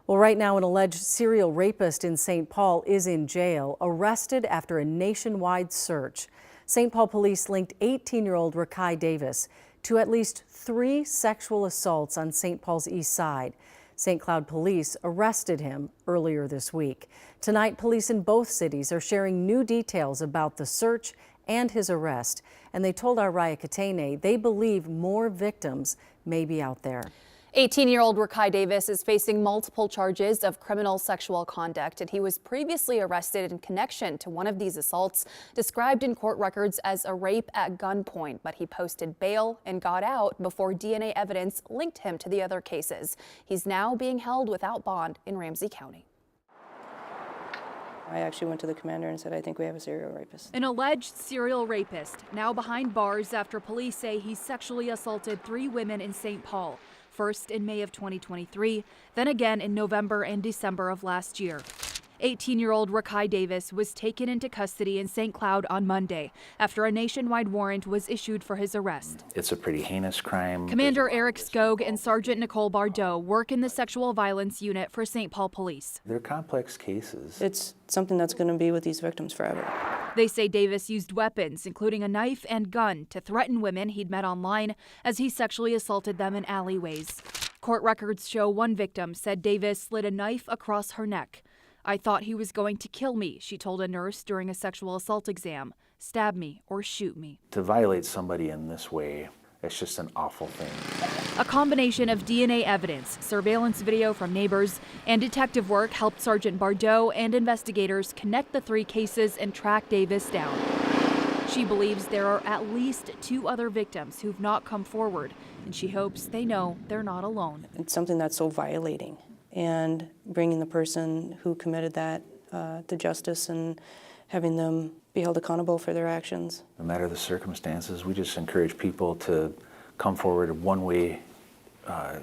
Well, right now, an alleged serial rapist in St. Paul is in jail, arrested after a nationwide search. St. Paul police linked 18-year-old Rakai Davis to at least 3 sexual assaults on St. Paul's east side. St. Cloud police arrested him earlier this week. Tonight, police in both cities are sharing new details about the search and his arrest. And they told our Raya Katene they believe more victims may be out there. 18-year-old Rakai Davis is facing multiple charges of criminal sexual conduct, and he was previously arrested in connection to one of these assaults, described in court records as a rape at gunpoint. But he posted bail and got out before DNA evidence linked him to the other cases. He's now being held without bond in Ramsey County. I actually went to the commander and said, I think we have a serial rapist. An alleged serial rapist, now behind bars after police say he sexually assaulted 3 women in St. Paul. First in May of 2023, then again in November and December of last year. 18-year-old Rakai Davis was taken into custody in St. Cloud on Monday after a nationwide warrant was issued for his arrest. It's a pretty heinous crime. Commander Eric Skog and Sergeant Nicole Bardot work in the sexual violence unit for St. Paul Police. They're complex cases. It's something that's going to be with these victims forever. They say Davis used weapons, including a knife and gun, to threaten women he'd met online as he sexually assaulted them in alleyways. Court records show one victim said Davis slid a knife across her neck. "I thought he was going to kill me," she told a nurse during a sexual assault exam. "Stab me or shoot me." To violate somebody in this way, it's just an awful thing. A combination of DNA evidence, surveillance video from neighbors, and detective work helped Sergeant Bardot and investigators connect the 3 cases and track Davis down. She believes there are at least 2 other victims who've not come forward, and she hopes they know they're not alone. It's something that's so violating, and bringing the person who committed that to justice and having them be held accountable for their actions. No matter the circumstances, we just encourage people to come forward one way,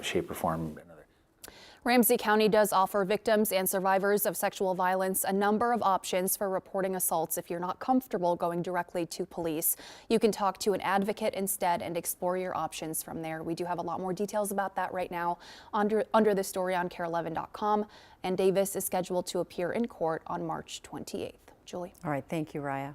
shape, or form. Ramsey County does offer victims and survivors of sexual violence a number of options for reporting assaults if you're not comfortable going directly to police. You can talk to an advocate instead and explore your options from there. We do have a lot more details about that right now under the story on KARE11.com, and Davis is scheduled to appear in court on March 28th. Julie. All right, thank you, Raya.